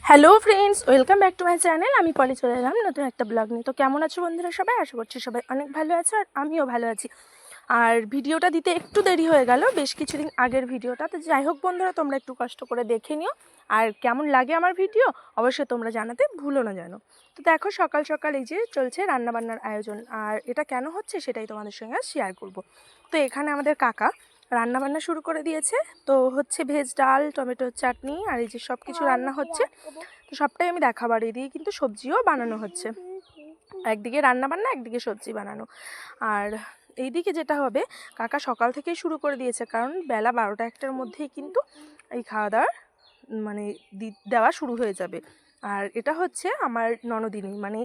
Hello friends, welcome back to my channel. আমি পলি চলে এলাম নতুন একটা ব্লগ নিয়ে। তো কেমন আছো বন্ধুরা সবাই? আশা করছি সবাই অনেক ভালো আছো, আর আমিও ভালো আছি। আর ভিডিওটা দিতে একটু দেরি হয়ে গেল, বেশ কিছুদিন আগের ভিডিওটা। তো যাই হোক বন্ধুরা, তোমরা একটু কষ্ট করে দেখে নিও, আর কেমন লাগে আমার ভিডিও অবশ্যই তোমরা জানাতে ভুলো না যেন। তো দেখো, সকাল সকাল এই যে চলছে রান্নাবান্নার আয়োজন, আর এটা কেন হচ্ছে সেটাই তোমাদের সঙ্গে শেয়ার করব। তো এখানে আমাদের কাকা রান্নাবান্না শুরু করে দিয়েছে। তো হচ্ছে ভেজ ডাল, টমেটোর চাটনি, আর এই যে সব কিছু রান্না হচ্ছে। তো সবটাই আমি দেখাবার, এদিকে কিন্তু সবজিও বানানো হচ্ছে। একদিকে রান্না বান্না, একদিকে সবজি বানানো। আর এইদিকে যেটা হবে, কাকা সকাল থেকেই শুরু করে দিয়েছে, কারণ বেলা 12টা-1টার মধ্যেই কিন্তু এই খাওয়া দাওয়ার মানে দেওয়া শুরু হয়ে যাবে। আর এটা হচ্ছে আমার ননদিনী, মানে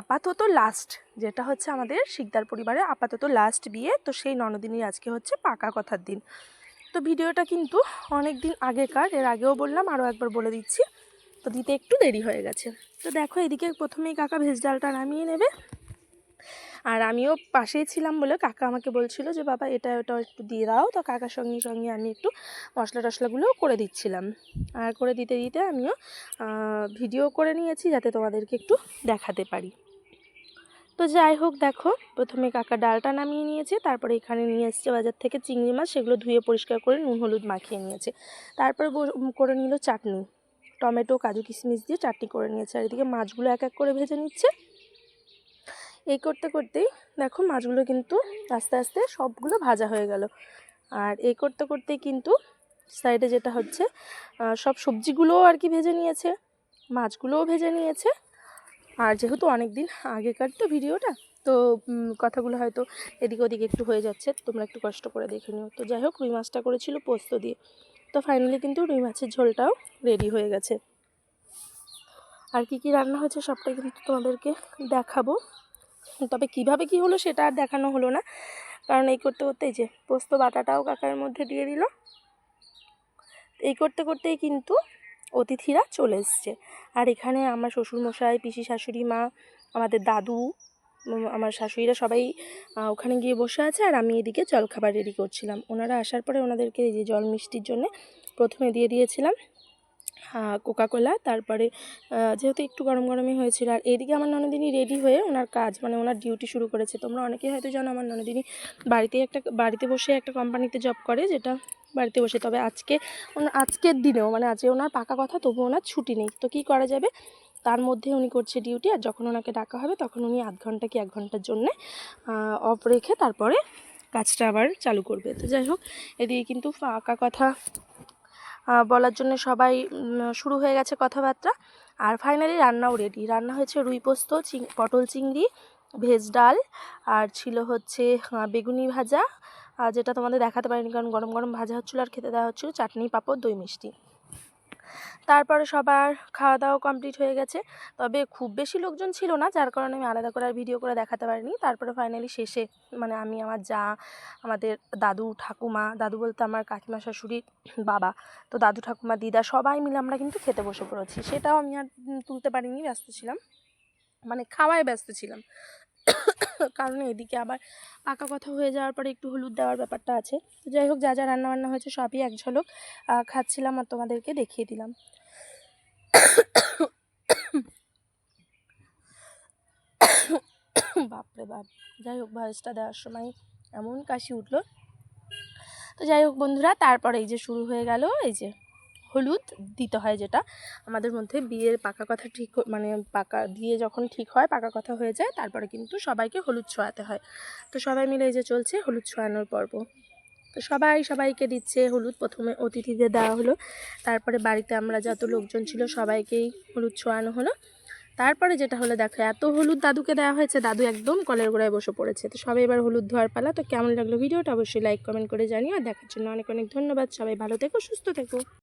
আপাতত লাস্ট, যেটা হচ্ছে আমাদের শিকদার পরিবারে আপাতত লাস্ট বিয়ে। তো সেই ননদিনীর আজকে হচ্ছে পাকা কথার দিন। তো ভিডিওটা কিন্তু অনেক দিন আগেকার, এর আগেও বললাম, আরও একবার বলে দিচ্ছি। তো দিতে একটু দেরি হয়ে গেছে। তো দেখো, এদিকে প্রথমেই কাকা ভেজ ডালটা নামিয়ে নেবে, আর আমিও পাশেই ছিলাম বলে কাকা আমাকে বলছিল যে বাবা এটা ওটা একটু দিয়ে দাও। তো কাকার সঙ্গে সঙ্গে আমি একটু মশলা টশলাগুলোও করে দিচ্ছিলাম, আর করে দিতে দিতে আমিও ভিডিও করে নিয়েছি যাতে তোমাদেরকে একটু দেখাতে পারি। তো যাই হোক, দেখো প্রথমে কাকা ডালটা নামিয়ে নিয়েছে, তারপরে এখানে নিয়ে এসছে বাজার থেকে চিংড়ি মাছ, সেগুলো ধুয়ে পরিষ্কার করে নুন হলুদ মাখিয়ে নিয়েছে। তারপরে করে নিল চাটনি, টমেটো কাজু কিশমিশ দিয়ে চাটনি করে নিয়েছে। আর এদিকে মাছগুলো এক এক করে ভেজে নিচ্ছে। এই করতে করতেই দেখো মাছগুলো কিন্তু আস্তে আস্তে সবগুলো ভাজা হয়ে গেল। আর এই করতে করতেই কিন্তু সাইডে যেটা হচ্ছে, সব সবজিগুলোও আর কি ভেজে নিয়েছে, মাছগুলোও ভেজে নিয়েছে। আর যেহেতু অনেক দিন আগেকার তো ভিডিওটা, তো কথাগুলো হয়তো এদিক ওদিক একটু হয়ে যাচ্ছে, তোমরা একটু কষ্ট করে দেখে নিও। তো যাই হোক, রুই মাছটা করেছিল পোস্ত দিয়ে। তো ফাইনালি কিন্তু রুই মাছের ঝোলটাও রেডি হয়ে গেছে। আর কি কি রান্না হয়েছে সবটাই কিন্তু তোমাদেরকে দেখাবো, তবে কিভাবে কি হলো সেটা আর দেখানো হলো না, কারণ এই করতে করতে এই যে পোস্ত বাটাটাও কাকার মধ্যে দিয়ে দিল। এই করতে করতেই কিন্তু অতিথিরা চলে এসছে। আর এখানে আমার শ্বশুরমশাই, পিসি শাশুড়ি মা, আমাদের দাদু, আমার শাশুড়িরা সবাই ওখানে গিয়ে বসে আছে, আর আমি এদিকে জলখাবার রেডি করছিলাম। ওনারা আসার পরে ওনাদেরকে এই যে জল মিষ্টির জন্যে প্রথমে দিয়ে দিয়েছিলাম কোকাকোলা। তারপরে যেহেতু একটু গরম গরমই হয়েছিল, আর এইদিকে আমার ননদিনী রেডি হয়ে ওনার কাজ, মানে ওনার ডিউটি শুরু করেছে। তোমরা অনেকেই হয়তো জানো আমার ননদিনী বাড়িতে বসে একটা কোম্পানিতে জব করে, যেটা বাড়িতে বসে। তবে আজকের দিনেও, মানে আজকে ওনার পাকা কথা, তবু ওনার ছুটি নেই। তো কী করা যাবে, তার মধ্যে উনি করছে ডিউটি। আর যখন ওনাকে ডাকা হবে তখন উনি আধ ঘন্টা কি 1 ঘন্টার জন্যে অফ রেখে তারপরে কাজটা আবার চালু করবে। তো যাই হোক, এদিকে কিন্তু পাকা কথা বলার জন্য সবাই শুরু হয়ে গেছে কথাবার্তা। আর ফাইনালি রান্নাও রেডি। রান্না হয়েছে রুই পোস্ত, পটল চিংড়ি, ভেজ ডাল, আর ছিল হচ্ছে বেগুনি ভাজা, যেটা তোমাদের দেখাতে পারিনি কারণ গরম গরম ভাজা হচ্ছিলো আর খেতে দেওয়া হচ্ছিলো, চাটনি, পাঁপড়, দই মিষ্টি। তারপরে সবার খাওয়া দাওয়া কমপ্লিট হয়ে গেছে। তবে খুব বেশি লোকজন ছিল না, যার কারণে আমি আলাদা করে আর ভিডিও করে দেখাতে পারিনি। তারপরে ফাইনালি শেষে, মানে আমি, আমার যা, আমাদের দাদু ঠাকুমা, দাদু বলতে আমার কাকিমা শাশুড়ির বাবা, তো দাদু ঠাকুমা দিদা সবাই মিলে আমরা কিন্তু খেতে বসে পড়েছি। সেটাও আমি আর তুলতে পারিনি, ব্যস্ত ছিলাম, মানে খাওয়ায় ব্যস্ত ছিলাম। কারণ এদিকে আবার পাকা কথা হয়ে যাওয়ার পরে একটু হলুদ দেওয়ার ব্যাপারটা আছে। তো যাই হোক, যা যা রান্নাবান্না হয়েছে সবই এক ঝলক খাচ্ছিলাম আর তোমাদেরকে দেখিয়ে দিলাম। বাপরে বাপ, যাই হোক ভয়েসটা দেওয়ার সময় এমন কাশি উঠলো। তো যাই হোক বন্ধুরা, তারপরে এই যে শুরু হয়ে গেল, এই যে হলুদ দিতে হয়, যেটা আমাদের মধ্যে বিয়ের পাকা কথা ঠিক, মানে পাকা দিয়ে যখন ঠিক হয়, পাকা কথা হয়ে যায়, তারপরে কিন্তু সবাইকে হলুদ ছোঁয়াতে হয়। তো সবাই মিলে এই যে চলছে হলুদ ছোঁয়ানোর পর্ব। তো সবাইকে দিচ্ছে হলুদ। প্রথমে অতিথিদের দেওয়া হলো, তারপরে বাড়িতে আমরা যত লোকজন ছিল সবাইকেই হলুদ ছোঁয়ানো হলো। তারপরে যেটা হলো, দেখো এত হলুদ দাদুকে দেওয়া হয়েছে, দাদু একদম কলের গোড়ায় বসে পড়েছে। তো সবাই এবার হলুদ ধোয়ার পালা। তো কেমন লাগলো ভিডিওটা অবশ্যই লাইক কমেন্ট করে জানিও, আর দেখার জন্য অনেক অনেক ধন্যবাদ। সবাই ভালো থেকো, সুস্থ থেকো।